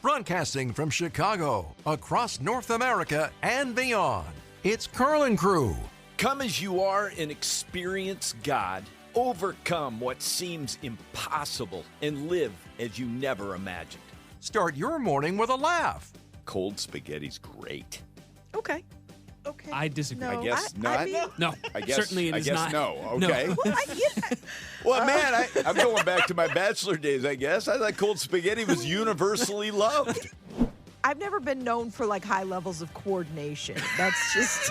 Broadcasting from Chicago, across North America and beyond, it's Carlin Crew. Come as you are and experience God. Overcome what seems impossible and live as you never imagined. Start your morning with a laugh. Cold spaghetti's great. Okay. I disagree. No, I guess not. No, I guess, certainly it is I guess not. no. Okay. Well, Well, man, I'm going back to my bachelor days, I guess. I thought cold spaghetti was universally loved. I've never been known for like high levels of coordination. That's just,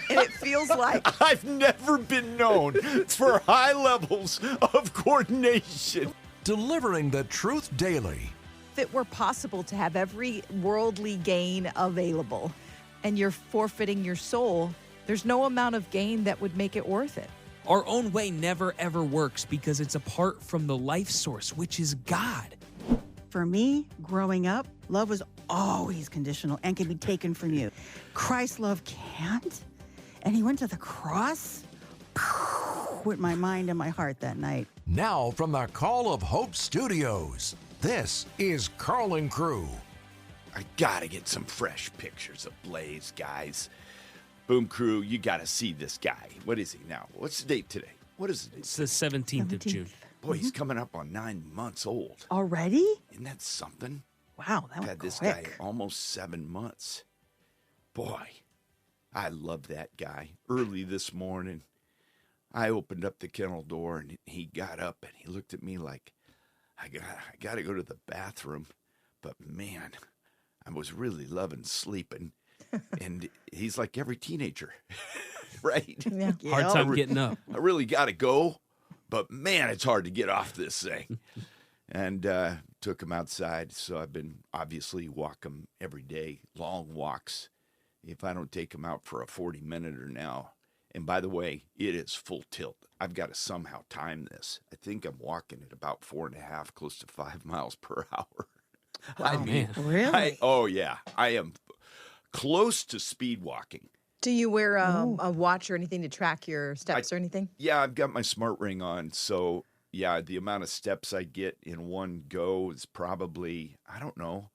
and it feels like I've never been known for high levels of coordination. Delivering the truth daily. if it were possible to have every worldly gain available and you're forfeiting your soul, there's no amount of gain that would make it worth it. Our own way never ever works because it's apart from the life source, which is God. For me, growing up, love was always conditional and can be taken from you. Christ's love can't. And he went to the cross with my mind and my heart that night. Now from the Call of Hope Studios, this is Carlin Crew. I gotta get some fresh pictures of Blaze, guys. Boom Crew, you gotta see this guy. What is he now? What's the date today? What is it? It's the 17th of June. Boy, he's coming up on 9 months old. Already? Isn't that something? Wow, that I've was had this quick. guy almost 7 months. Boy, I love that guy. Early this morning, I opened up the kennel door and he got up and he looked at me like, I got to go to the bathroom. But man, I was really loving sleeping. And he's like every teenager, right? Yeah. Hard time getting up. I really got to go, but man, it's hard to get off this thing. And took him outside. So I've been obviously walk him every day, long walks. If I don't take him out for a 40-minute now. And by the way, it is full tilt. I've got to somehow time this. I think I'm walking at about 4.5, close to 5 miles per hour. I mean, Really? oh yeah, I am close to speed walking. Do you wear a watch or anything to track your steps or anything? Yeah, I've got my smart ring on, so yeah, the amount of steps I get in one go is probably, I don't know,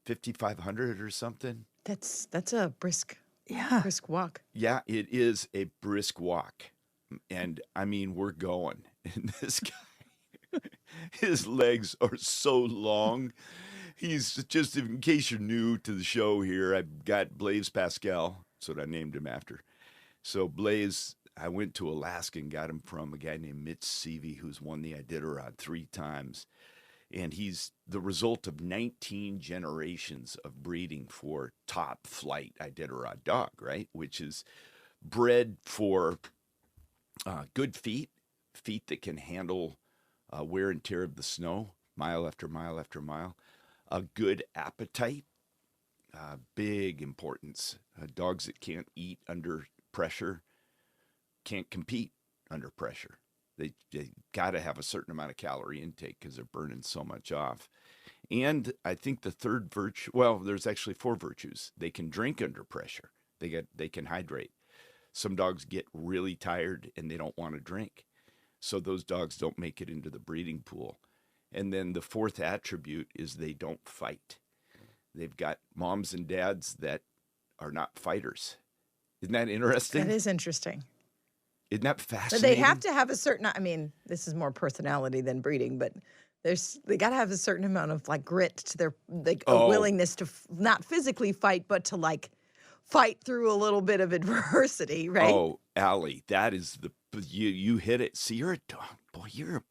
5,500 or something. That's a brisk walk. Yeah, it is a brisk walk. And I mean, we're going. And this guy, his legs are so long. He's just, in case you're new to the show here, I've got Blaze Pascal. That's what I named him after. So Blaze, I went to Alaska and got him from a guy named Mitch Seavey, who's won the Iditarod 3 times. And he's the result of 19 generations of breeding for top flight Iditarod dog, right? Which is bred for good feet that can handle wear and tear of the snow, mile after mile after mile. A good appetite, big importance. Dogs that can't eat under pressure can't compete under pressure. They got to have a certain amount of calorie intake because they're burning so much off. And I think the third virtue, well, there's actually 4 virtues. They can drink under pressure. They can hydrate. Some dogs get really tired and they don't want to drink. So those dogs don't make it into the breeding pool. And then the 4th attribute is they don't fight. They've got moms and dads that are not fighters. Isn't that interesting? That is interesting. Isn't that But fascinating? they have to have a certain, I mean, this is more personality than breeding, but they got to have a certain amount of like grit to their a willingness to not physically fight, but to like fight through a little bit of adversity, right? Oh, Allie, that is you hit it. See, you're a dog. Boy, you're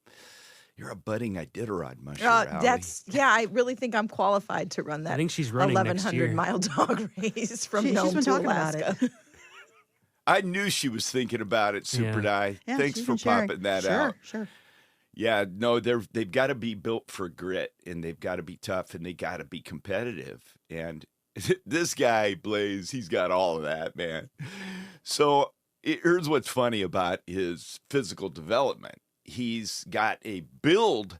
a budding Iditarod musher, Allie. I really think I'm qualified to run that. I think she's running next 1,100 year. mile dog race from She's Nome been to talking about Alaska. it. I knew she was thinking about it, Super Die. Yeah, Thanks she's for been sharing. popping that Sure, out. Sure. Yeah, no, they've got to be built for grit, and they've got to be tough, and they got to be competitive. And this guy, Blaze, he's got all of that, man. So here's what's funny about his physical development. He's got a build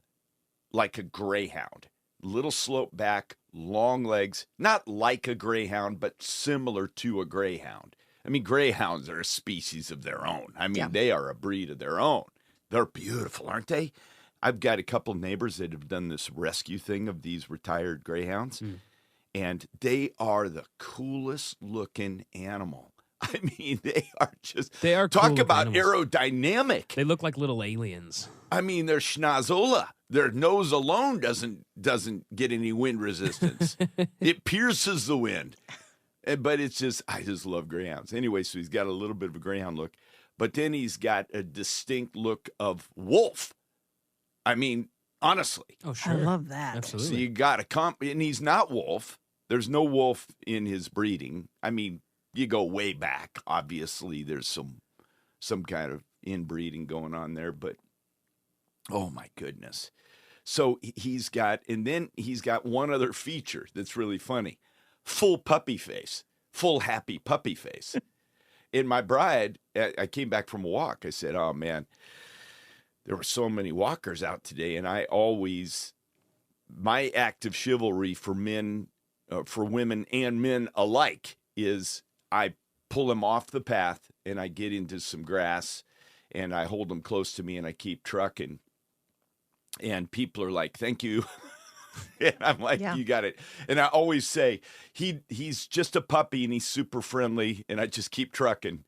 like a greyhound, little slope back, long legs, not like a greyhound, but similar to a greyhound. I mean, greyhounds are a species of their own. I mean, They are a breed of their own. They're beautiful, aren't they? I've got a couple neighbors that have done this rescue thing of these retired greyhounds, and they are the coolest looking animal. I mean, they are talk cool about animals. aerodynamic. They look like little aliens. I mean, they're schnozola. Their nose alone doesn't get any wind resistance. It pierces the wind. But I just love greyhounds. Anyway, so he's got a little bit of a greyhound look, but then he's got a distinct look of wolf. I mean, honestly. Oh, sure. I love that. Absolutely. So you got and he's not wolf. There's no wolf in his breeding. I mean, you go way back. Obviously, there's some kind of inbreeding going on there, but oh my goodness. So he's got one other feature that's really funny. Full puppy face, full happy puppy face. And my bride, I came back from a walk. I said, oh man, there were so many walkers out today. And my act of chivalry for men, for women and men alike is I pull them off the path and I get into some grass and I hold them close to me and I keep trucking. And people are like, thank you. And I'm like, You got it. And I always say, he's just a puppy and he's super friendly and I just keep trucking.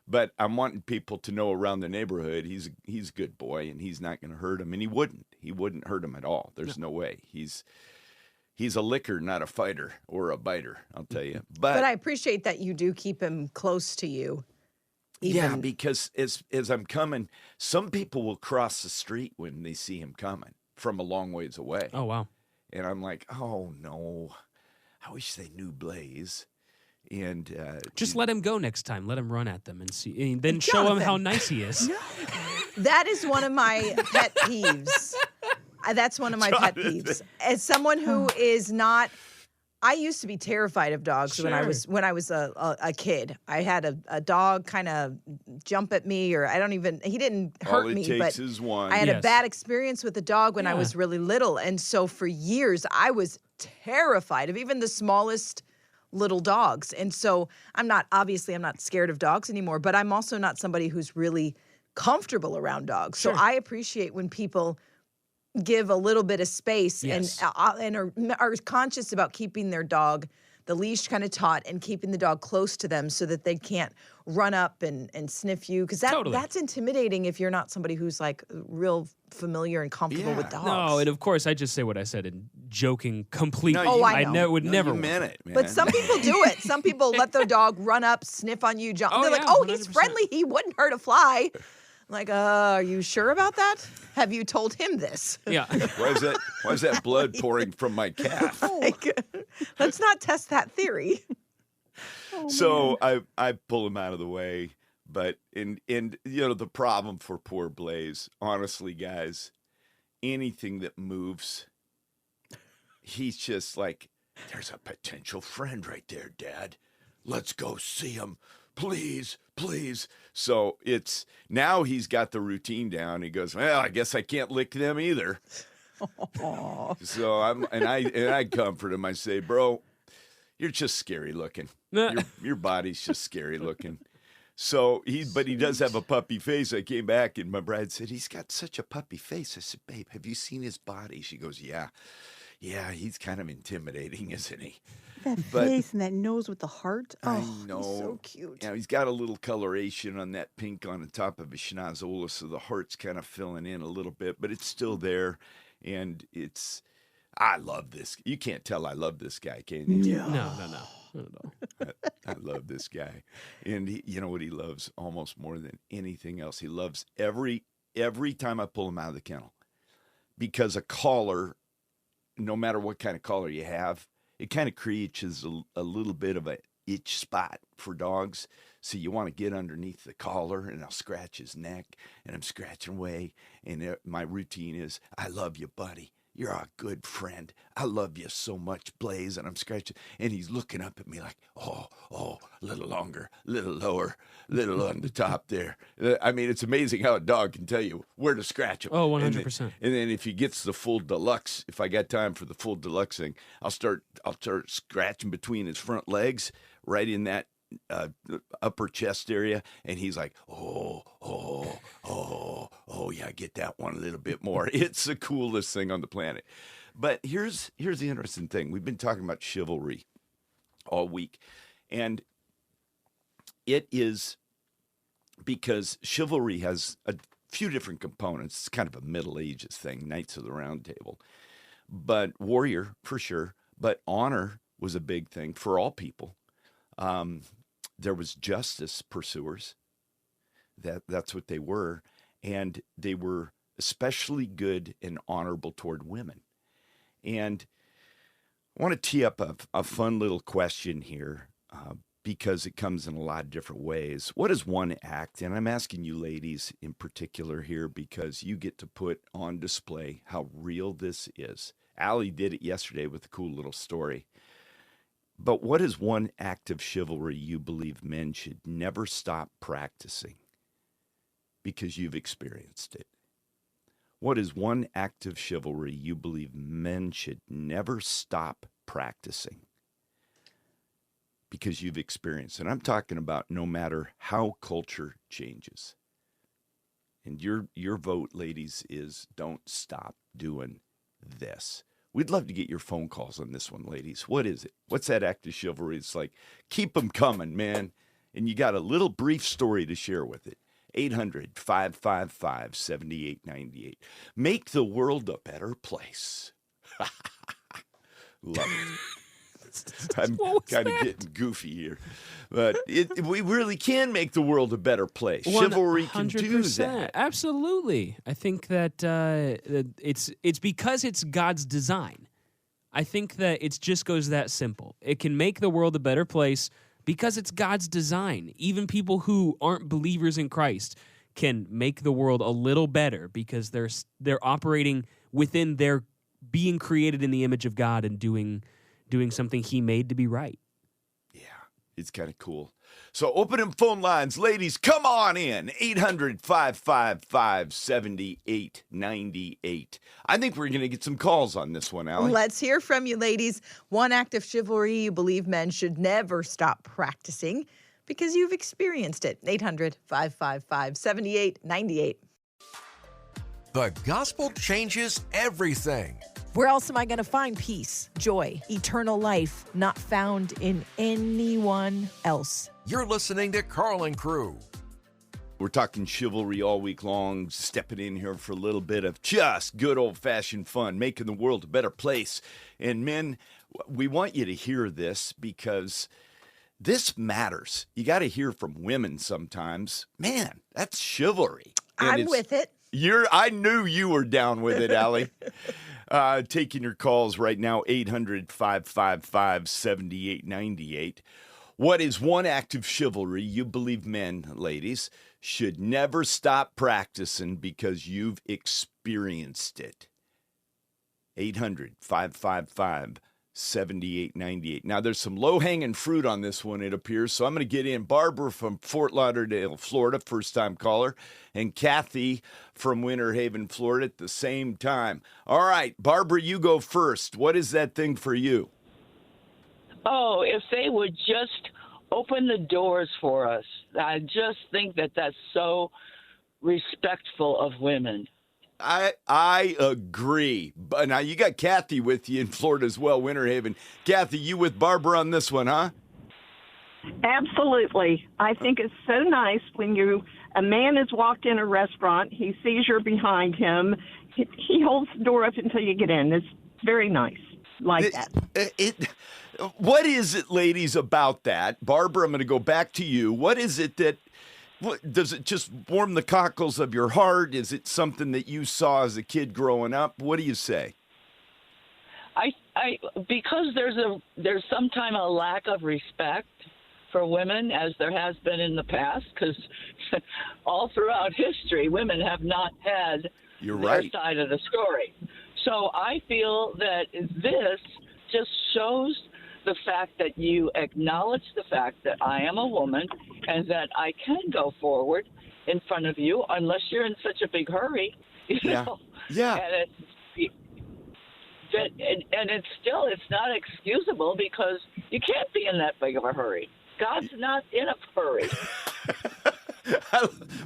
But I'm wanting people to know around the neighborhood, he's a good boy and he's not going to hurt him. And he wouldn't hurt him at all. There's no way. He's a licker, not a fighter or a biter, I'll tell you. But I appreciate that you do keep him close to you. Yeah, because as I'm coming, some people will cross the street when they see him coming from a long ways away. Oh, wow. And I'm like, oh, no, I wish they knew Blaze. And just let him go next time. Let him run at them and see. And then show him how nice he is. That is one of my pet peeves. That's one of my pet peeves. As someone who is not, I used to be terrified of dogs when I was a kid. I had a dog kind of jump at me, or he didn't hurt me, but is one. I had a bad experience with a dog when I was really little, and so for years I was terrified of even the smallest little dogs. And so I'm not scared of dogs anymore, but I'm also not somebody who's really comfortable around dogs. Sure. So I appreciate when people give a little bit of space and are conscious about keeping their dog, the leash kind of taut, and keeping the dog close to them so that they can't run up and sniff you. Because that's intimidating if you're not somebody who's like real familiar and comfortable with dogs. No, and of course I just say what I said in joking completely. No, I know. would never. You meant it, man. But some people do it. Some people let their dog run up, sniff on you, jump. They're like, oh, 100%. He's friendly. He wouldn't hurt a fly. I'm like, are you sure about that? Have you told him this? Yeah. Why is that blood pouring from my calf? Let's not test that theory. So I pull him out of the way. But the problem for poor Blaze, honestly, guys, anything that moves, he's just like, there's a potential friend right there, Dad. Let's go see him. Please, please. So now he's got the routine down. He goes, well, I guess I can't lick them either. So I comfort him. I say, bro, you're just scary looking. Your body's just scary looking. So he does have a puppy face. I came back and my bride said, he's got such a puppy face. I said, babe, have you seen his body? She goes, yeah, he's kind of intimidating, isn't he? That face and that nose with the heart. I know. He's so cute. Yeah, he's got a little coloration on that pink on the top of his schnozola, so the heart's kind of filling in a little bit, but it's still there. And I love this. You can't tell I love this guy, can you? No. Not at all. I love this guy. And you know what he loves almost more than anything else? He loves every time I pull him out of the kennel. Because a collar, no matter what kind of collar you have, it kind of creates a little bit of a itch spot for dogs. So you want to get underneath the collar, and I'll scratch his neck, and I'm scratching away. And my routine is, I love you, buddy. You're a good friend. I love you so much, Blaze. And I'm scratching, and he's looking up at me like, oh, a little longer, a little lower, a little on the top there. I mean, it's amazing how a dog can tell you where to scratch him. Oh, 100%. And then if he gets the full deluxe, if I got time for the full deluxe thing, I'll start scratching between his front legs, right in that upper chest area, and he's like, oh, yeah, get that one a little bit more. It's the coolest thing on the planet. But here's the interesting thing. We've been talking about chivalry all week, and it is because chivalry has a few different components. It's kind of a Middle Ages thing, Knights of the Round Table, but warrior for sure. But honor was a big thing for all people. There was justice pursuers. That's what they were. And they were especially good and honorable toward women. And I want to tee up a fun little question here because it comes in a lot of different ways. What is one act? And I'm asking you ladies in particular here because you get to put on display how real this is. Allie did it yesterday with a cool little story. But what is one act of chivalry you believe men should never stop practicing because you've experienced it? What is one act of chivalry you believe men should never stop practicing because you've experienced it? And I'm talking about no matter how culture changes. And your vote, ladies, is don't stop doing this. We'd love to get your phone calls on this one, ladies. What is it? What's that act of chivalry? It's like, keep them coming, man. And you got a little brief story to share with it. 800-555-7898. Make the world a better place. Love it. I'm kind of getting goofy here. But we really can make the world a better place. Chivalry can do that. Absolutely. I think that it's because it's God's design. I think that it just goes that simple. It can make the world a better place because it's God's design. Even people who aren't believers in Christ can make the world a little better because they're operating within their being created in the image of God and doing something he made to be right. Yeah, it's kind of cool. So open them phone lines. Ladies, come on in. 800-555-7898. I think we're going to get some calls on this one, Allie. Let's hear from you, ladies. One act of chivalry you believe men should never stop practicing because you've experienced it. 800-555-7898. The gospel changes everything. Where else am I going to find peace, joy, eternal life not found in anyone else? You're listening to Carl and Crew. We're talking chivalry all week long, stepping in here for a little bit of just good old-fashioned fun, making the world a better place. And men, we want you to hear this because this matters. You got to hear from women sometimes. Man, that's chivalry. And I'm with it. I knew you were down with it, Allie. Taking your calls right now, 800-555-7898. What is one act of chivalry you believe men, ladies, should never stop practicing because you've experienced it? 800-555-7898. Now, there's some low-hanging fruit on this one, it appears, so I'm going to get in Barbara from Fort Lauderdale, Florida, first-time caller, and Kathy from Winter Haven, Florida at the same time. All right, Barbara, you go first. What is that thing for you? Oh, if they would just open the doors for us. I just think that that's so respectful of women. I agree. But now you got Kathy with you in Florida as well, Winter Haven. Kathy, you with Barbara on this one, huh? Absolutely. I think it's so nice when a man has walked in a restaurant, he sees you're behind him, he holds the door up until you get in. It's very nice. Like that. What is it, ladies, about that? Barbara, I'm going to go back to you. What is it that does it just warm the cockles of your heart? Is it something that you saw as a kid growing up? What do you say? Because there's sometimes a lack of respect for women, as there has been in the past, because all throughout history, women have not had their side of the story. So I feel that this just shows the fact that you acknowledge the fact that I am a woman and that I can go forward in front of you unless you're in such a big hurry. You know? Yeah. And it's not excusable because you can't be in that big of a hurry. God's not in a hurry.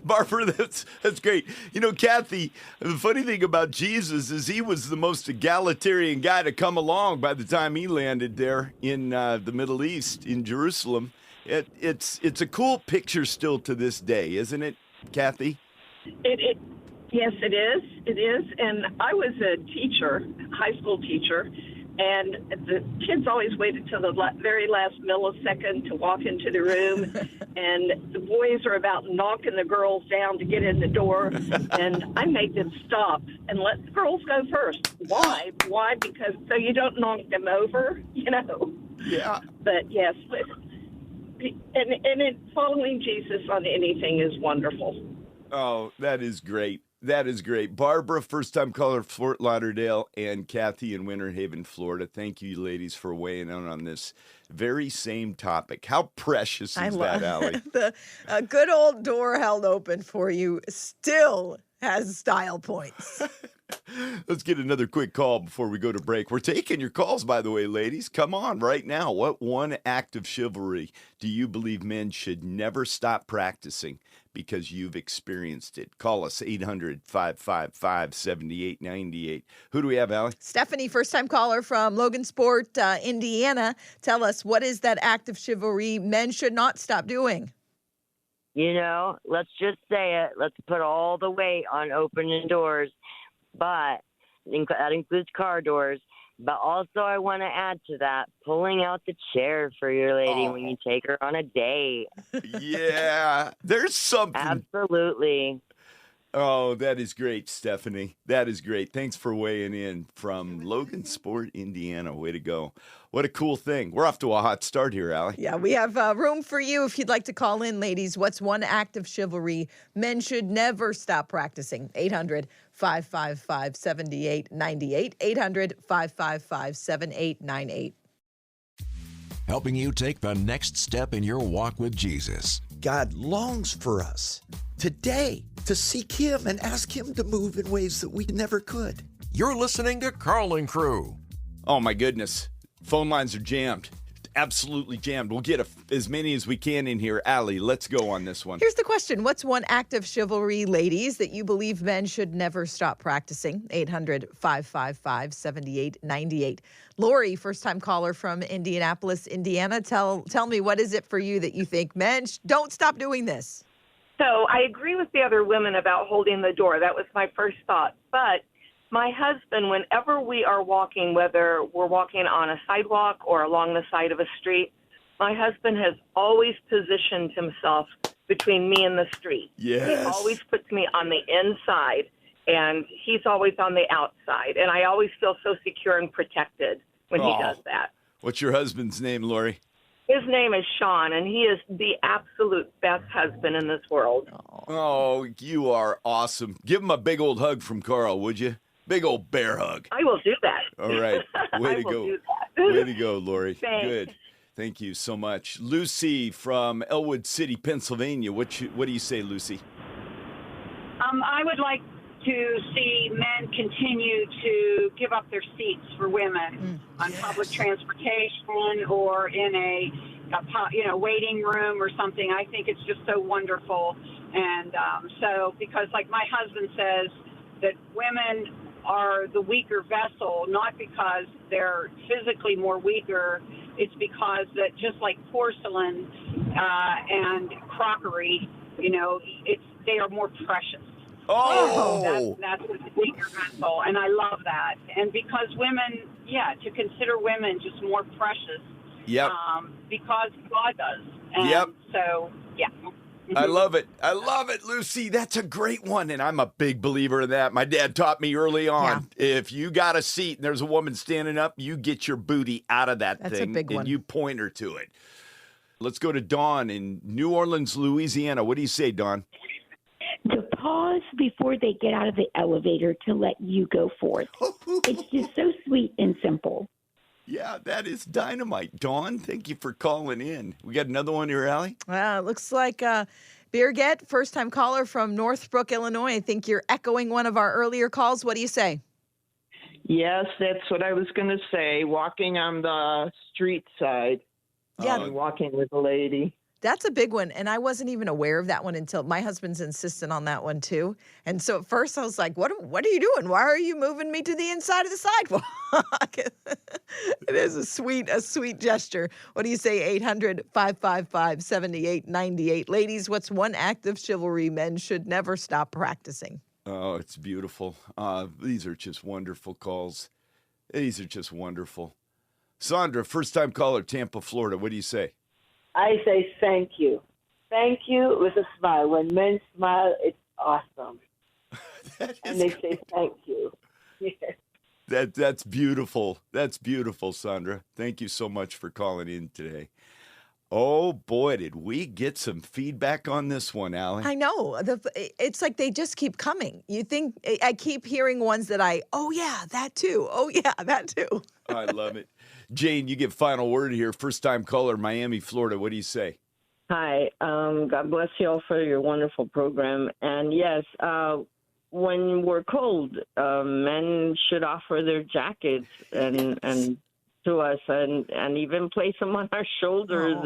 Barbara, that's great. You know, Kathy, the funny thing about Jesus is he was the most egalitarian guy to come along by the time he landed there in the Middle East, in Jerusalem. It's a cool picture still to this day, isn't it, Kathy? Yes, it is. It is. And I was a teacher, high school teacher, and the kids always waited till the very last millisecond to walk into the room. And the boys are about knocking the girls down to get in the door. And I make them stop and let the girls go first. Why? Why? Because so you don't knock them over, you know? Yeah. But yes, and following Jesus on anything is wonderful. Oh, that is great. That is great. Barbara, first-time caller, Fort Lauderdale, and Kathy in Winter Haven, Florida. Thank you, ladies, for weighing in on this very same topic. How precious is that, Allie? A good old door held open for you still has style points. Let's get another quick call before we go to break. We're taking your calls, by the way, ladies. Come on right now. What one act of chivalry do you believe men should never stop practicing because you've experienced it? Call us, 800-555-7898. Who do we have, Allie? Stephanie, first-time caller from Logansport, Indiana. Tell us, what is that act of chivalry men should not stop doing? You know, let's just say it. Let's put all the weight on opening doors, but that includes car doors. But also I want to add to that, pulling out the chair for your lady when you take her on a date. Yeah, there's something. Absolutely. Oh, that is great, Stephanie. That is great. Thanks for weighing in from Logansport, Indiana. Way to go. What a cool thing. We're off to a hot start here, Allie. Yeah, we have room for you if you'd like to call in, ladies. What's one act of chivalry men should never stop practicing? 800-555-7898. 800-555-7898. Helping you take the next step in your walk with Jesus. God longs for us today to seek Him and ask Him to move in ways that we never could. You're listening to Carl & Crew. Oh, my goodness. Phone lines are jammed. Absolutely jammed. We'll get as many as we can in here. Allie, let's go on this one. Here's the question. What's one act of chivalry, ladies, that you believe men should never stop practicing? 800-555-7898. Lori, first-time caller from Indianapolis, Indiana. Tell me, what is it for you that you think men don't stop doing this? So I agree with the other women about holding the door. That was my first thought. But my husband, whenever we are walking, whether we're walking on a sidewalk or along the side of a street, my husband has always positioned himself between me and the street. Yes. He always puts me on the inside, and he's always on the outside. And I always feel so secure and protected when he does that. What's your husband's name, Lori? His name is Sean, and he is the absolute best husband in this world. Oh, you are awesome. Give him a big old hug from Carl, would you? Big old bear hug. I will do that. All right. Way to go. Do that. Way to go, Lori. Thanks. Good. Thank you so much. Lucy from Elwood City, Pennsylvania. What do you say, Lucy? I would like to see men continue to give up their seats for women on public transportation or in a waiting room or something. I think it's just so wonderful. And so because like my husband says that women are the weaker vessel, not because they're physically more weaker. It's because that just like porcelain and crockery, they are more precious. Oh, that's the weaker vessel, and I love that. And because women, to consider women just more precious. Yep. Because God does. And yep. So, yeah. I love it. I love it, Lucy. That's a great one, and I'm a big believer in that. My dad taught me early on, if you got a seat and there's a woman standing up, you get your booty out of that That's thing, a big one. and you point her to it. Let's go to Dawn in New Orleans, Louisiana. What do you say, Dawn? To pause before they get out of the elevator to let you go forth. It's just so sweet and simple. Yeah, that is dynamite. Dawn, thank you for calling in. We got another one here, Allie? Looks like Birgit, first-time caller from Northbrook, Illinois. I think you're echoing one of our earlier calls. What do you say? Yes, that's what I was going to say. Walking on the street side Yeah. and walking with a lady. That's a big one. And I wasn't even aware of that one until my husband's insistent on that one too. And so at first I was like, what are you doing? Why are you moving me to the inside of the sidewalk? It is a sweet gesture. What do you say? 800-555-7898. Ladies, what's one act of chivalry men should never stop practicing? Oh, it's beautiful. These are just wonderful calls. These are just wonderful. Sandra, first-time caller, Tampa, Florida. What do you say? I say thank you. Thank you with a smile. When men smile, it's awesome. And they say thank you. That's beautiful. That's beautiful, Sandra. Thank you so much for calling in today. Oh, boy, did we get some feedback on this one, Allie. I know. It's like they just keep coming. You think I keep hearing ones that oh, yeah, that too. Oh, yeah, that too. I love it. Jane, you get final word here. First-time caller, Miami, Florida. What do you say? Hi. God bless you all for your wonderful program. And yes, when we're cold, men should offer their jackets and to us and even place them on our shoulders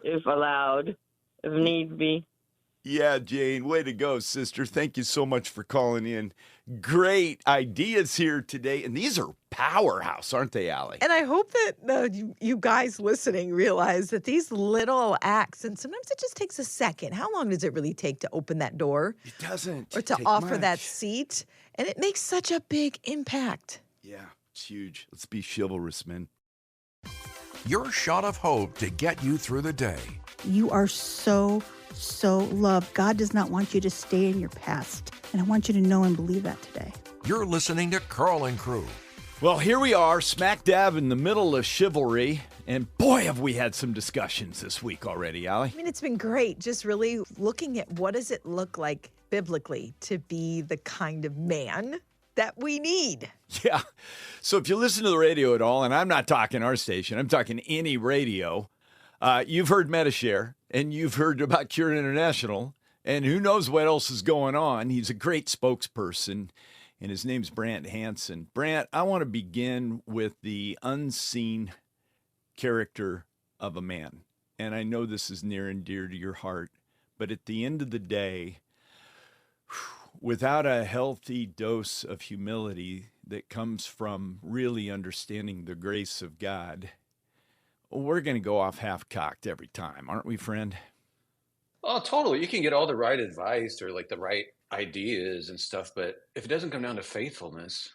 if allowed, if need be. Yeah, Jane, way to go, sister. Thank you so much for calling in. Great ideas here today. And these are powerhouse, aren't they, Allie? And I hope that you guys listening realize that these little acts, and sometimes it just takes a second. How long does it really take to open that door? It doesn't. Or to offer that seat? And it makes such a big impact. Yeah, it's huge. Let's be chivalrous, men. Your shot of hope to get you through the day. You are so loved. God does not want you to stay in your past. And I want you to know and believe that today. You're listening to Carl and Crew. Well, here we are, smack dab in the middle of chivalry. And boy, have we had some discussions this week already, Allie. I mean, it's been great. Just really looking at what does it look like biblically to be the kind of man that we need. Yeah. So if you listen to the radio at all, and I'm not talking our station, I'm talking any radio, you've heard MetaShare, and you've heard about Cure International, and who knows what else is going on. He's a great spokesperson, and his name's Brant Hanson. Brant, I want to begin with the unseen character of a man. And I know this is near and dear to your heart, but at the end of the day, without a healthy dose of humility that comes from really understanding the grace of God, we're going to go off half-cocked every time, aren't we, friend? Oh, totally. You can get all the right advice or like the right ideas and stuff, but if it doesn't come down to faithfulness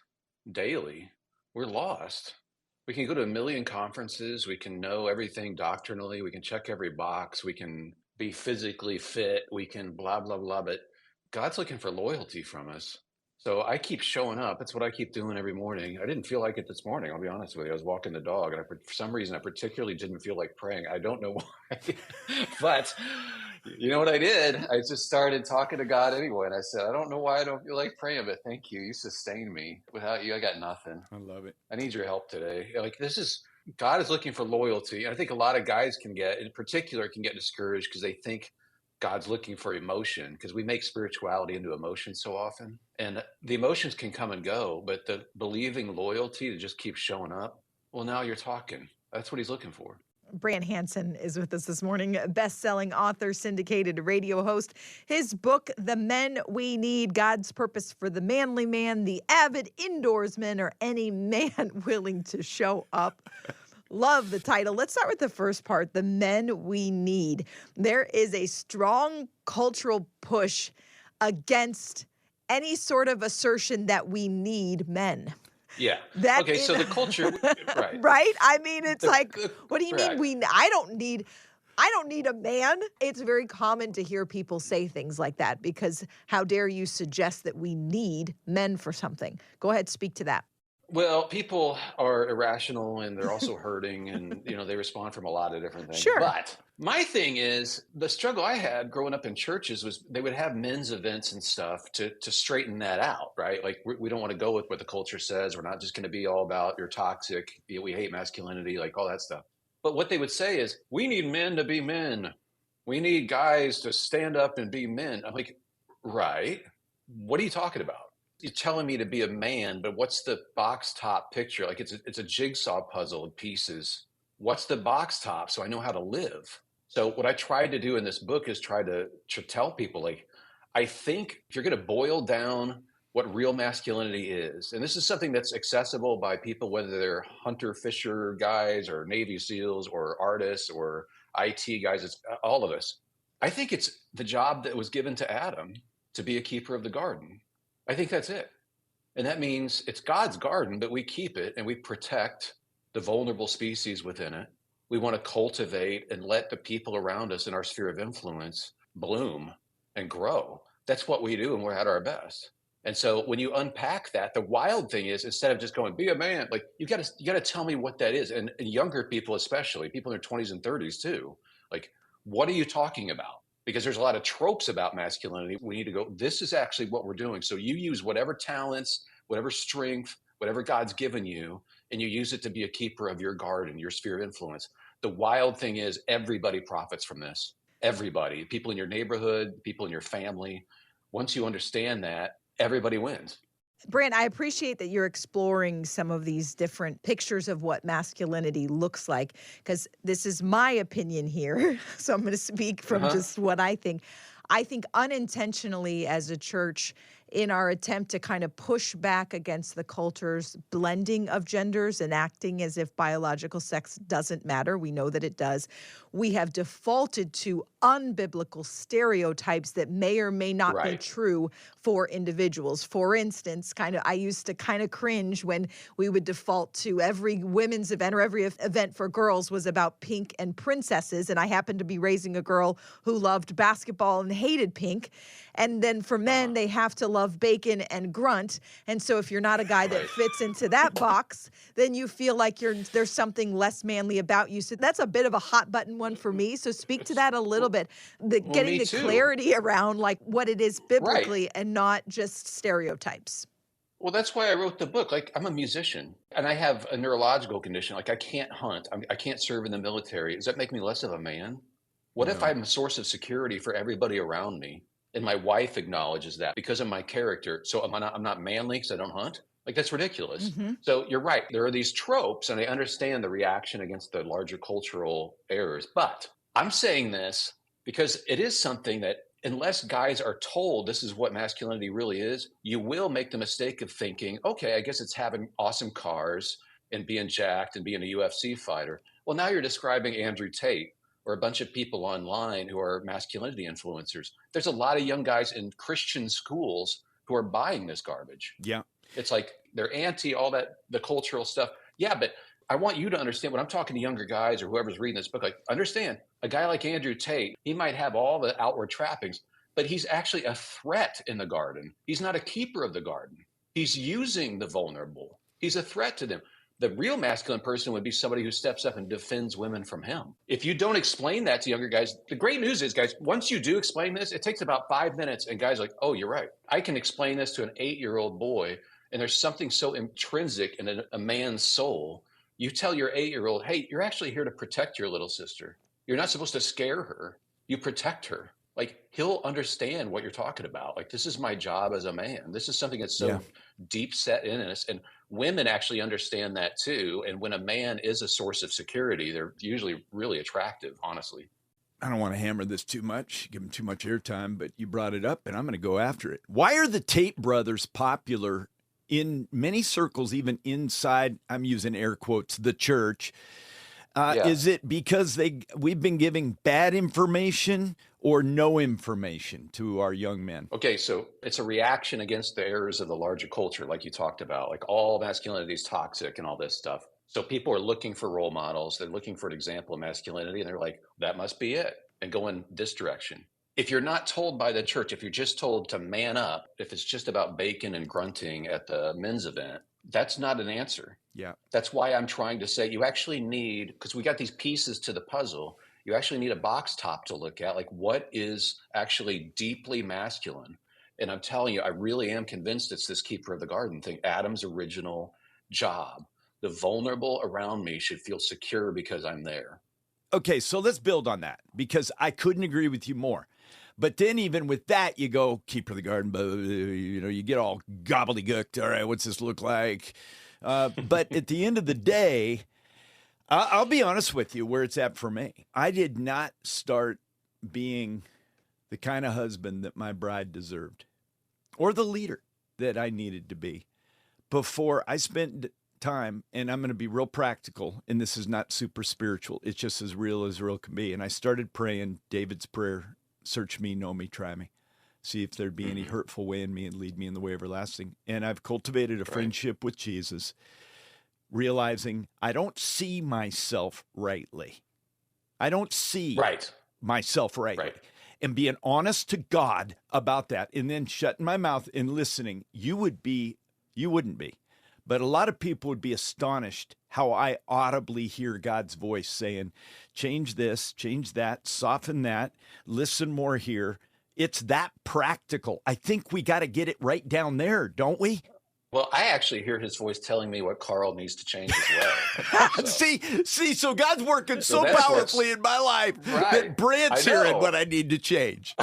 daily, we're lost. We can go to a million conferences. We can know everything doctrinally. We can check every box. We can be physically fit. We can blah, blah, blah. But God's looking for loyalty from us. So I keep showing up. That's what I keep doing every morning. I didn't feel like it this morning. I'll be honest with you. I was walking the dog, and for some reason, I particularly didn't feel like praying. I don't know why. But you know what I did? I just started talking to God anyway. And I said, I don't know why I don't feel like praying, but thank you. You sustain me. Without you, I got nothing. I love it. I need your help today. Like God is looking for loyalty. I think a lot of guys in particular, can get discouraged because they think God's looking for emotion, because we make spirituality into emotion so often. And the emotions can come and go, but the believing loyalty to just keep showing up, well, now you're talking. That's what he's looking for. Brant Hanson is with us this morning, best-selling author, syndicated radio host. His book, The Men We Need, God's Purpose for the Manly Man, the Avid Indoorsman, or any man willing to show up. Love the title. Let's start with the first part, The Men We Need. There is a strong cultural push against any sort of assertion that we need men. Yeah. So the culture, right. Right? I mean, it's what do you right. mean I don't need a man? It's very common to hear people say things like that, because how dare you suggest that we need men for something? Go ahead, speak to that. Well, people are irrational, and they're also hurting, and they respond from a lot of different things. Sure. But my thing is, the struggle I had growing up in churches was they would have men's events and stuff to straighten that out, right? Like we don't want to go with what the culture says. We're not just going to be all about you're toxic, we hate masculinity, like all that stuff. But what they would say is, we need men to be men. We need guys to stand up and be men. I'm like, right? What are you talking about? You're telling me to be a man, but what's the box top picture? Like it's a jigsaw puzzle of pieces. What's the box top so I know how to live? So what I tried to do in this book is try to tell people, like, I think if you're going to boil down what real masculinity is, and this is something that's accessible by people, whether they're hunter fisher guys or Navy SEALs or artists or IT guys, it's all of us. I think it's the job that was given to Adam to be a keeper of the garden. I think that's it. And that means it's God's garden, but we keep it and we protect the vulnerable species within it. We want to cultivate and let the people around us in our sphere of influence bloom and grow. That's what we do, and we're at our best. And so when you unpack that, the wild thing is, instead of just going, be a man, like you got to tell me what that is. And younger people, especially people in their 20s and 30s too, like, what are you talking about? Because there's a lot of tropes about masculinity. We need to go, this is actually what we're doing. So you use whatever talents, whatever strength, whatever God's given you, and you use it to be a keeper of your garden, your sphere of influence. The wild thing is everybody profits from this. Everybody, people in your neighborhood, people in your family. Once you understand that, everybody wins. Brant, I appreciate that you're exploring some of these different pictures of what masculinity looks like, because this is my opinion here. So I'm going to speak from just what I think. I think unintentionally as a church, in our attempt to kind of push back against the culture's blending of genders and acting as if biological sex doesn't matter, we know that it does, we have defaulted to unbiblical stereotypes that may or may not be true for individuals. For instance, I used to kind of cringe when we would default to every women's event or every event for girls was about pink and princesses, and I happened to be raising a girl who loved basketball and hated pink. And then for men, they have to love bacon and grunt. And so if you're not a guy that fits into that box, then you feel like there's something less manly about you. So that's a bit of a hot button one for me. So speak to that a little bit. Getting the clarity around like what it is biblically and not just stereotypes. Well, that's why I wrote the book. Like, I'm a musician and I have a neurological condition. Like, I can't hunt. I can't serve in the military. Does that make me less of a man? What if I'm a source of security for everybody around me? And my wife acknowledges that because of my character. So I'm not manly because I don't hunt. Like, that's ridiculous. So you're right. There are these tropes, and I understand the reaction against the larger cultural errors. But I'm saying this because it is something that unless guys are told this is what masculinity really is, you will make the mistake of thinking, okay, I guess it's having awesome cars and being jacked and being a UFC fighter. Well, now you're describing Andrew Tate or a bunch of people online who are masculinity influencers. There's a lot of young guys in Christian schools who are buying this garbage. Yeah. It's like they're anti all that, the cultural stuff. Yeah, but I want you to understand when I'm talking to younger guys or whoever's reading this book, like, understand a guy like Andrew Tate, he might have all the outward trappings, but he's actually a threat in the garden. He's not a keeper of the garden. He's using the vulnerable. He's a threat to them. The real masculine person would be somebody who steps up and defends women from him. If you don't explain that to younger guys, the great news is, guys, once you do explain this, it takes about 5 minutes and guys are like, oh, you're right. I can explain this to an 8-year-old boy, and there's something so intrinsic in a man's soul. You tell your 8-year-old, hey, you're actually here to protect your little sister. You're not supposed to scare her. You protect her. Like, he'll understand what you're talking about. Like, this is my job as a man. This is something that's so deep set in us. And women actually understand that too. And when a man is a source of security, they're usually really attractive, honestly. I don't want to hammer this too much, give them too much airtime, but you brought it up and I'm going to go after it. Why are the Tate brothers popular in many circles, even inside, I'm using air quotes, the church? Is it because we've been giving bad information or no information to our young men? Okay, so it's a reaction against the errors of the larger culture, like you talked about, like all masculinity is toxic and all this stuff. So people are looking for role models. They're looking for an example of masculinity, and they're like, that must be it, and go in this direction. If you're not told by the church, if you're just told to man up, if it's just about bacon and grunting at the men's event, that's not an answer. Yeah. That's why I'm trying to say you actually need, because we got these pieces to the puzzle, you actually need a box top to look at, like what is actually deeply masculine. And I'm telling you, I really am convinced it's this keeper of the garden thing, Adam's original job. The vulnerable around me should feel secure because I'm there. Okay, so let's build on that because I couldn't agree with you more. But then even with that, you go, keeper of the garden, you get all gobbledygooked. All right, what's this look like? But at the end of the day, I'll be honest with you where it's at for me. I did not start being the kind of husband that my bride deserved or the leader that I needed to be before I spent time, and I'm going to be real practical, and this is not super spiritual. It's just as real can be. And I started praying David's prayer, search me, know me, try me. See if there be any hurtful way in me and lead me in the way everlasting. And I've cultivated a friendship with Jesus, realizing I don't see myself rightly. I don't see myself rightly. And being honest to God about that, and then shutting my mouth and listening, you wouldn't be. But a lot of people would be astonished how I audibly hear God's voice saying, change this, change that, soften that, listen more here. It's that practical. I think we got to get it right down there, don't we? Well, I actually hear his voice telling me what Carl needs to change as well. So God's working so powerfully in my life that Brant's hearing what I need to change.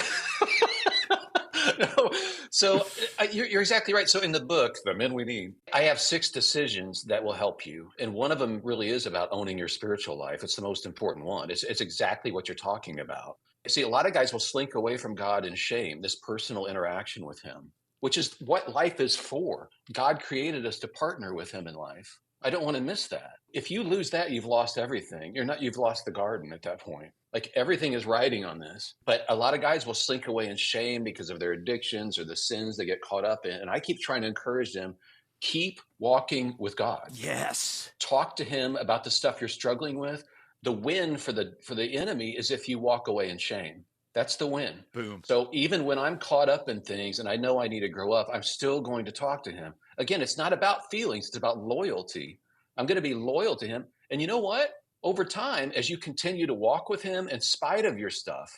No. So you're exactly right. So in the book, The Men We Need, I have 6 decisions that will help you. And one of them really is about owning your spiritual life. It's the most important one. It's exactly what you're talking about. See, a lot of guys will slink away from God in shame, this personal interaction with him, which is what life is for. God created us to partner with him in life. I don't want to miss that. If you lose that, you've lost everything. You've lost the garden at that point. Like everything is riding on this. But a lot of guys will slink away in shame because of their addictions or the sins they get caught up in. And I keep trying to encourage them, keep walking with God. Yes. Talk to him about the stuff you're struggling with. The win for the enemy is if you walk away in shame. That's the win. Boom. So even when I'm caught up in things and I know I need to grow up, I'm still going to talk to him. Again, it's not about feelings. It's about loyalty. I'm going to be loyal to him. And you know what? Over time, as you continue to walk with him in spite of your stuff,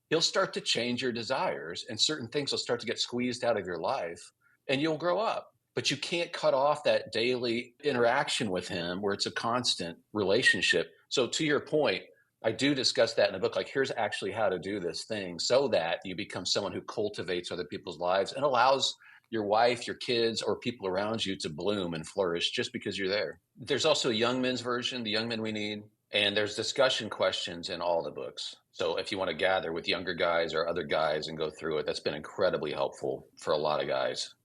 he'll start to change your desires and certain things will start to get squeezed out of your life and you'll grow up. But you can't cut off that daily interaction with him where it's a constant relationship. So to your point, I do discuss that in the book. Like, here's actually how to do this thing so that you become someone who cultivates other people's lives and allows your wife, your kids, or people around you to bloom and flourish just because you're there. There's also a young men's version, The Young Men We Need, and there's discussion questions in all the books. So if you want to gather with younger guys or other guys and go through it, that's been incredibly helpful for a lot of guys.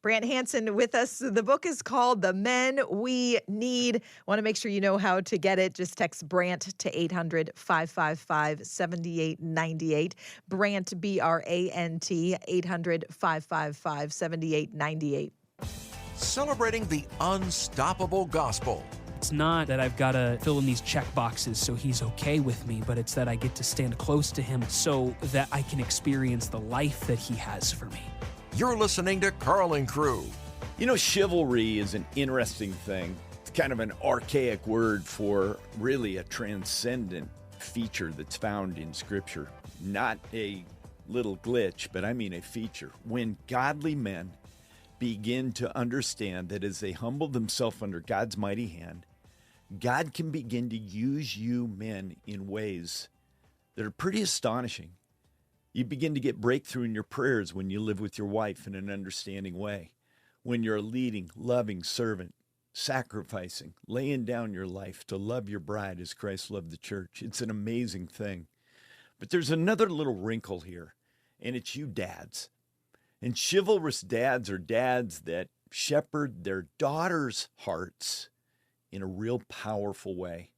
Brant Hanson with us. The book is called The Men We Need. Want to make sure you know how to get it. Just text Brant to 800-555-7898. Brant, B-R-A-N-T, 800-555-7898. Celebrating the unstoppable gospel. It's not that I've got to fill in these check boxes so he's okay with me, but it's that I get to stand close to him so that I can experience the life that he has for me. You're listening to Carl and Crew. You know, chivalry is an interesting thing. It's kind of an archaic word for really a transcendent feature that's found in Scripture. Not a little glitch, but I mean a feature. When godly men begin to understand that as they humble themselves under God's mighty hand, God can begin to use you men in ways that are pretty astonishing. You begin to get breakthrough in your prayers when you live with your wife in an understanding way. When you're a leading, loving servant, sacrificing, laying down your life to love your bride as Christ loved the church. It's an amazing thing. But there's another little wrinkle here, and it's you dads. And chivalrous dads are dads that shepherd their daughters' hearts in a real powerful way.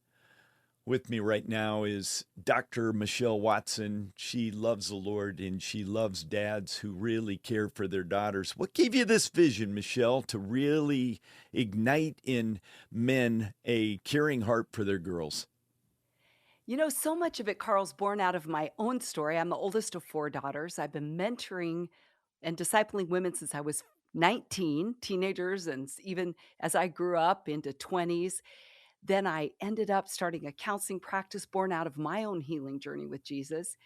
With me right now is Dr. Michelle Watson. She loves the Lord and she loves dads who really care for their daughters. What gave you this vision, Michelle, to really ignite in men a caring heart for their girls? You know, so much of it, Carl's, born out of my own story. I'm the oldest of 4 daughters. I've been mentoring and discipling women since I was 19, teenagers, and even as I grew up into 20s. Then I ended up starting a counseling practice born out of my own healing journey with Jesus.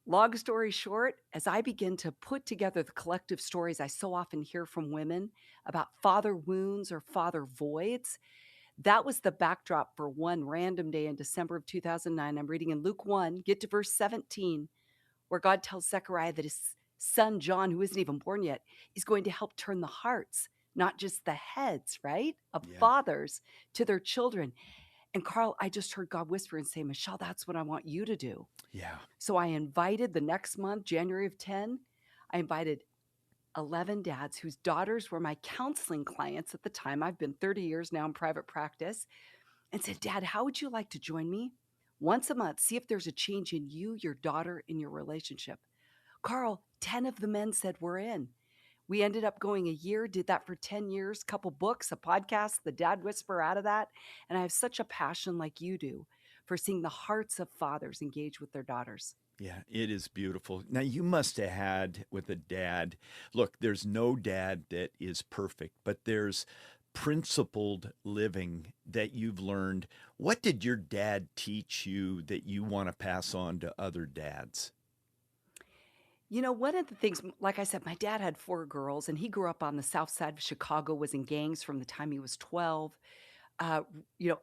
Long story short, as I begin to put together the collective stories I so often hear from women about father wounds or father voids, that was the backdrop for one random day in December of 2009. I'm reading in Luke 1, get to verse 17, where God tells Zechariah that his son John, who isn't even born yet, is going to help turn the hearts, not just the heads, right, of fathers to their children. And Carl, I just heard God whisper and say, Michelle, that's what I want you to do. Yeah. So I invited the next month, January of 10, I invited 11 dads whose daughters were my counseling clients at the time. I've been 30 years now in private practice, and said, Dad, how would you like to join me once a month? See if there's a change in you, your daughter, in your relationship. Carl, 10 of the men said, we're in. We ended up going a year, did that for 10 years, couple books, a podcast, the Dad Whisperer out of that. And I have such a passion like you do for seeing the hearts of fathers engage with their daughters. Yeah, it is beautiful. Now, you must have had with a dad, look, there's no dad that is perfect, but there's principled living that you've learned. What did your dad teach you that you want to pass on to other dads? You know, one of the things, like I said, my dad had 4 girls, and he grew up on the south side of Chicago, was in gangs from the time he was 12.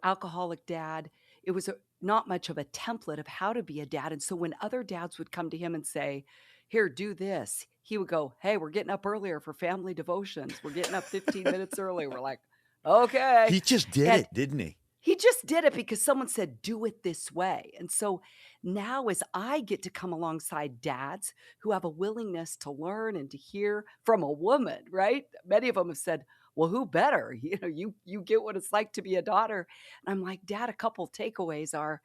Alcoholic dad. It was not much of a template of how to be a dad. And so when other dads would come to him and say, here, do this, he would go, hey, we're getting up earlier for family devotions. We're getting up 15 minutes early. We're like, okay. He just did it, didn't he? He just did it because someone said, do it this way. And so now as I get to come alongside dads who have a willingness to learn and to hear from a woman, right? Many of them have said, well, who better? You get what it's like to be a daughter. And I'm like, Dad, a couple takeaways are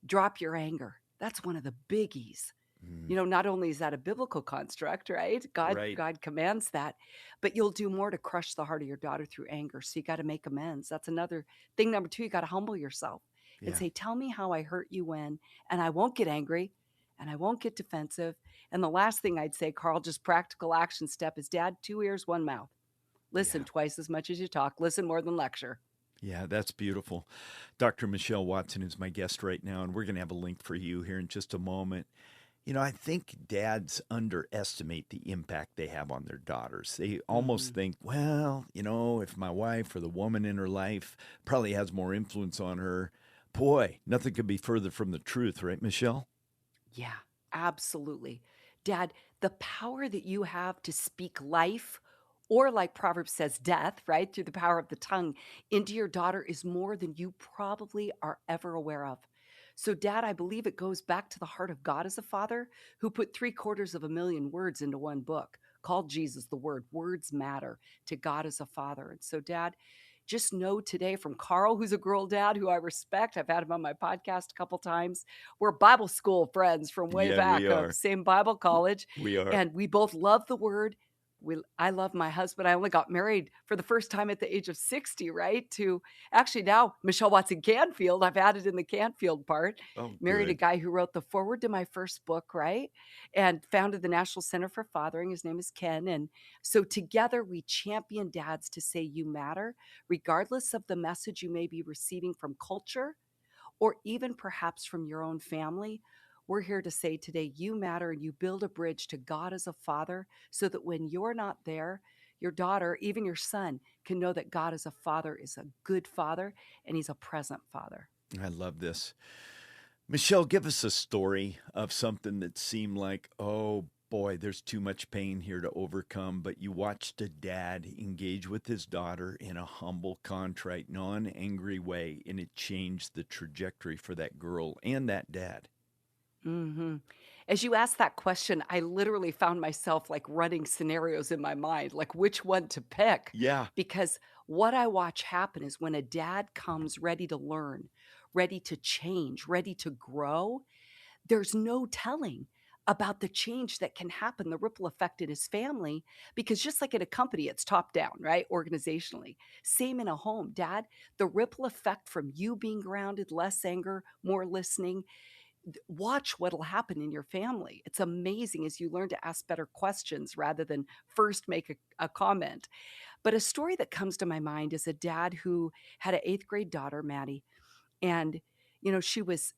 drop your anger. That's one of the biggies. Not only is that a biblical construct, right? God commands that, but you'll do more to crush the heart of your daughter through anger. So you got to make amends. That's another thing. Number 2, you got to humble yourself and say, tell me how I hurt you when, and I won't get angry and I won't get defensive. And the last thing I'd say, Carl, just practical action step is, Dad, 2 ears, 1 mouth. Listen twice as much as you talk. Listen more than lecture. Yeah, that's beautiful. Dr. Michelle Watson is my guest right now, and we're going to have a link for you here in just a moment. I think dads underestimate the impact they have on their daughters. They almost think, well, if my wife or the woman in her life probably has more influence on her, boy, nothing could be further from the truth, right, Michelle? Yeah, absolutely. Dad, the power that you have to speak life, or like Proverbs says, death, right, through the power of the tongue, into your daughter is more than you probably are ever aware of. So, Dad, I believe it goes back to the heart of God as a father who put 750,000 words into one book called Jesus, the Word. Words matter to God as a father. And so, Dad, just know today from Carl, who's a girl dad who I respect. I've had him on my podcast a couple times. We're Bible school friends from way back, same Bible college. We are. And we both love the Word. I love my husband. I only got married for the first time at the age of 60, right? To actually now Michelle Watson Canfield. I've added in the Canfield part. Married a guy who wrote the foreword to my first book, right? And founded the National Center for Fathering. His name is Ken. And so together we champion dads to say you matter, regardless of the message you may be receiving from culture or even perhaps from your own family. We're here to say today, you matter, and you build a bridge to God as a father so that when you're not there, your daughter, even your son, can know that God as a father is a good father and he's a present father. I love this. Michelle, give us a story of something that seemed like, oh boy, there's too much pain here to overcome, but you watched a dad engage with his daughter in a humble, contrite, non-angry way, and it changed the trajectory for that girl and that dad. As you asked that question, I literally found myself like running scenarios in my mind, like which one to pick. Yeah. Because what I watch happen is when a dad comes ready to learn, ready to change, ready to grow, there's no telling about the change that can happen, the ripple effect in his family, because just like in a company, it's top down, right? Organizationally. Same in a home. Dad, the ripple effect from you being grounded, less anger, more listening, watch what'll happen in your family. It's amazing as you learn to ask better questions rather than first make a comment. But a story that comes to my mind is a dad who had an 8th grade daughter, Maddie. And, she was,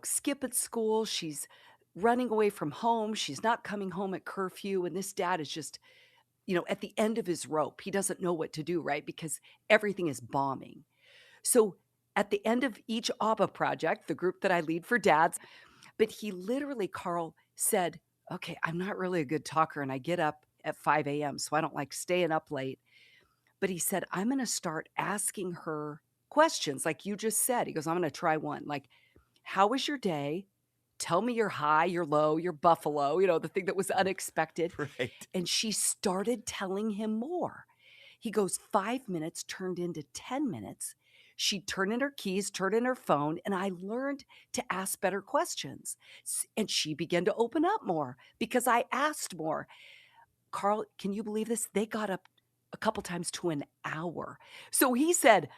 skipping school. She's running away from home. She's not coming home at curfew. And this dad is just, at the end of his rope. He doesn't know what to do, right? Because everything is bombing. So at the end of each ABBA project, the group that I lead for dads, but he literally, Carl, said, okay, I'm not really a good talker and I get up at 5 a.m. so I don't like staying up late. But he said, I'm going to start asking her questions like you just said. He goes, I'm going to try one. Like, how was your day? Tell me your high, your low, your buffalo, the thing that was unexpected. Right. And she started telling him more. He goes, 5 minutes turned into 10 minutes. She turned in her keys, turned in her phone, and I learned to ask better questions. And she began to open up more because I asked more. Carl, can you believe this? They got up a couple times to an hour. So he said,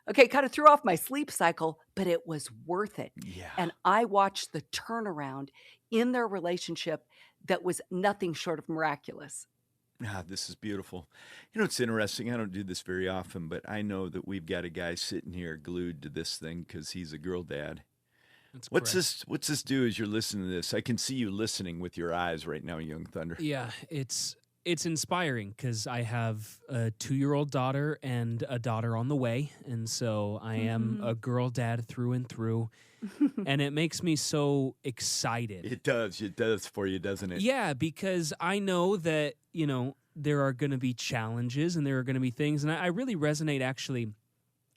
okay, kind of threw off my sleep cycle, but it was worth it. Yeah. And I watched the turnaround in their relationship that was nothing short of miraculous. This is beautiful. It's interesting. I don't do this very often, but I know that we've got a guy sitting here glued to this thing because he's a girl dad. What's this do as you're listening to this? I can see you listening with your eyes right now, Young Thunder. Yeah, it's inspiring because I have a 2-year-old daughter and a daughter on the way. And so I am a girl dad through and through. And it makes me so excited. It does. It does for you, doesn't it? Yeah, because I know that, there are going to be challenges and there are going to be things. And I really resonate, actually.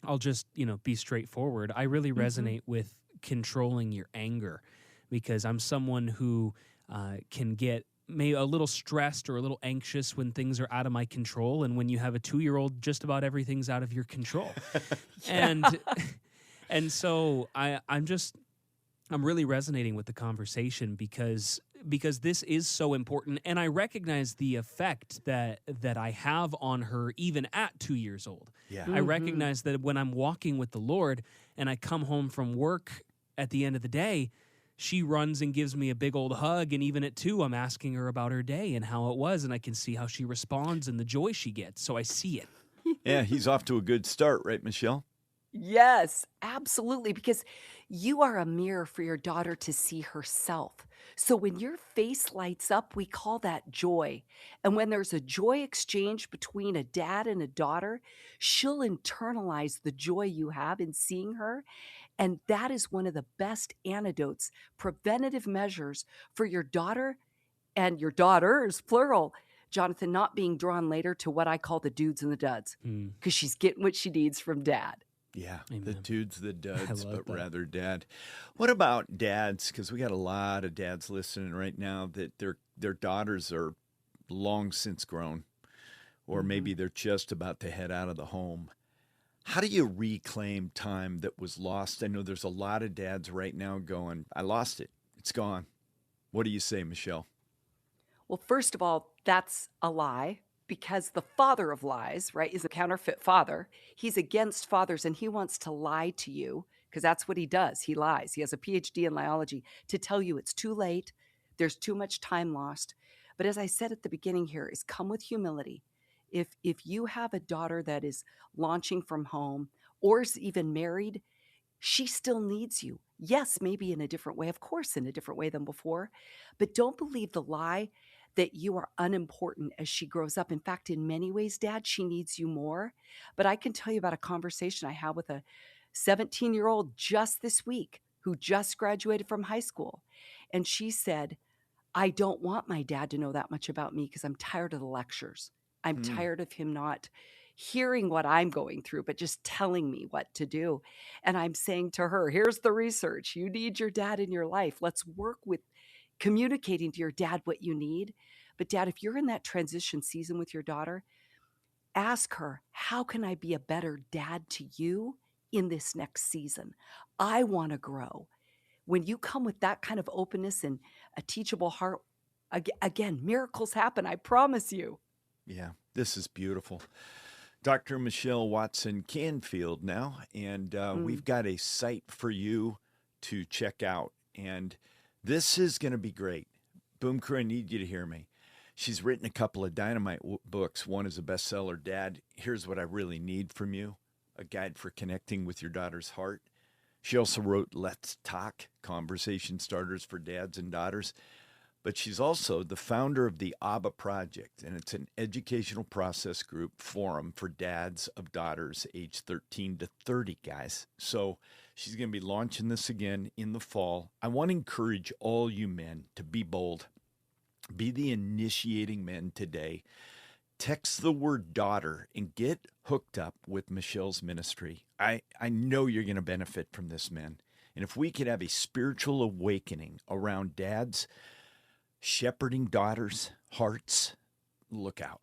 I'll just, be straightforward. I really resonate with controlling your anger because I'm someone who can get maybe a little stressed or a little anxious when things are out of my control. And when you have a 2-year-old, just about everything's out of your control. And so I'm really resonating with the conversation because this is so important. And I recognize the effect that I have on her even at 2 years old. Yeah. I recognize that when I'm walking with the Lord and I come home from work at the end of the day, she runs and gives me a big old hug. And even at 2, I'm asking her about her day and how it was. And I can see how she responds and the joy she gets. So I see it. Yeah, he's off to a good start, right, Michelle? Yes, absolutely. Because you are a mirror for your daughter to see herself. So when your face lights up, we call that joy. And when there's a joy exchange between a dad and a daughter, she'll internalize the joy you have in seeing her. And that is one of the best antidotes, preventative measures for your daughter and your daughters, plural, Jonathan, not being drawn later to what I call the dudes and the duds, because she's getting what she needs from dad. Yeah, Amen. The dudes, the duds, but that. rather dad. What about dads? Because we got a lot of dads listening right now that their daughters are long since grown, or maybe they're just about to head out of the home. How do you reclaim time that was lost? I know there's a lot of dads right now going, I lost it. It's gone. What do you say, Michelle? Well, first of all, that's a lie. Because the father of lies, right, is a counterfeit father. He's against fathers and he wants to lie to you because that's what he does. He lies. He has a PhD in liology to tell you it's too late. There's too much time lost. But as I said at the beginning here, is come with humility. If you have a daughter that is launching from home or is even married, she still needs you. Yes, maybe in a different way, of course, in a different way than before. But don't believe the lie that you are unimportant as she grows up. In fact, in many ways, Dad, she needs you more. But I can tell you about a conversation I had with a 17-year-old just this week who just graduated from high school. And she said, I don't want my dad to know that much about me because I'm tired of the lectures. I'm tired of him not hearing what I'm going through, but just telling me what to do. And I'm saying to her, here's the research. You need your dad in your life. Let's work with communicating to your dad what you need. But Dad, if you're in that transition season with your daughter, ask her, how can I be a better dad to you in this next season? I want to grow. When you come with that kind of openness and a teachable heart, again, miracles happen, I promise you. Yeah, this is beautiful. Dr. Michelle Watson Canfield now, and we've got a site for you to check out. And this is going to be great. Boom Crew, I need you to hear me. She's written a couple of dynamite books. One is a bestseller. Dad, here's what I really need from you. A guide for connecting with your daughter's heart. She also wrote Let's Talk, conversation starters for dads and daughters. But she's also the founder of the ABBA Project, and it's an educational process group forum for dads of daughters age 13 to 30, guys. So she's going to be launching this again in the fall. I want to encourage all you men to be bold. Be the initiating men today. text the word daughter and get hooked up with Michelle's ministry. I know you're going to benefit from this, men. And if we could have a spiritual awakening around dads shepherding daughters' hearts, look out.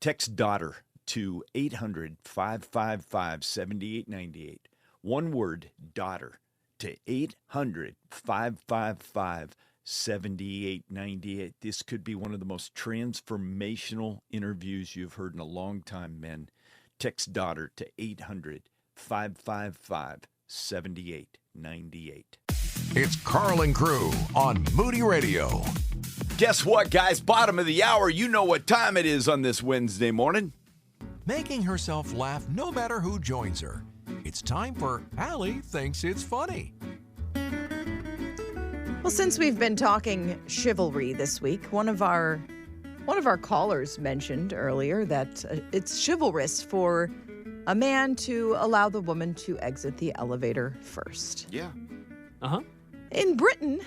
Text daughter to 800-555-7898. One word, daughter, to 800-555-7898. This could be one of the most transformational interviews you've heard in a long time, men. Text daughter to 800-555-7898. It's Carl and Crew on Moody Radio. Guess what, guys? Bottom of the hour. You know what time it is on this Wednesday morning. Making herself laugh no matter who joins her. It's time for Allie Thinks It's Funny. Well, since we've been talking chivalry this week, one of our callers mentioned earlier that it's chivalrous for a man to allow the woman to exit the elevator first. Yeah. Uh-huh. In Britain,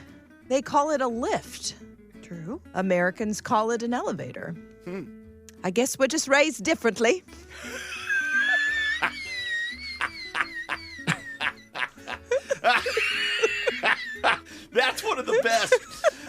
they call it a lift. True. Americans call it an elevator. I guess we're just raised differently. That's one of the best.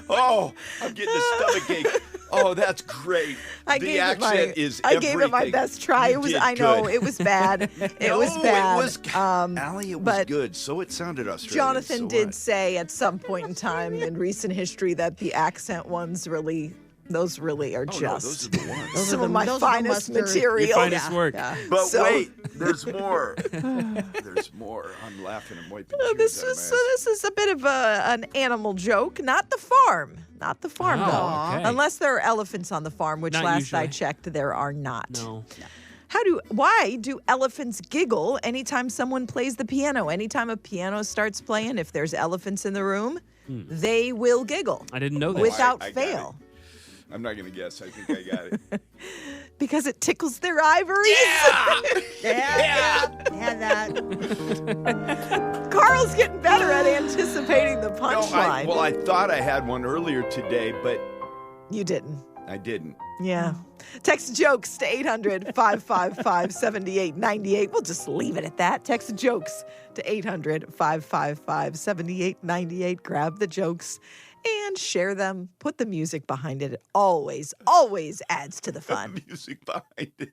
Oh, I'm getting a stomach ache. Oh, that's great. I the gave accent it is my, I gave it my everything. best try. You It was. did I know good. it was bad. It was No, bad. It was, Allie, it was but good. So it sounded Australian. Jonathan so did what? say at some point in time in recent history that the accent ones really, those really are Oh, just no, those are the ones. some of my those are the finest mustard. material. Your finest work. But So- wait, there's more. There's more. I'm laughing and wiping tears This out of is my eyes. this is a bit of an animal joke, not the farm, not the farm Oh, though. okay. Unless there are elephants on the farm, which Not last I usually. checked there are not. No. Why do elephants giggle anytime someone plays the piano? Anytime a piano starts playing, if there's elephants in the room, they will giggle I didn't know that. without I got fail. I'm not going to guess. I think I got it. Because it tickles their ivories. Yeah. that. Carl's getting better at anticipating the No, punchline. I thought I had one earlier today, but You didn't. I didn't. Yeah. Text jokes to 800-555-7898. We'll just leave it at that. Text jokes to 800-555-7898. Grab the jokes and share them. Put the music behind it. It always, always adds to the fun. Music behind it.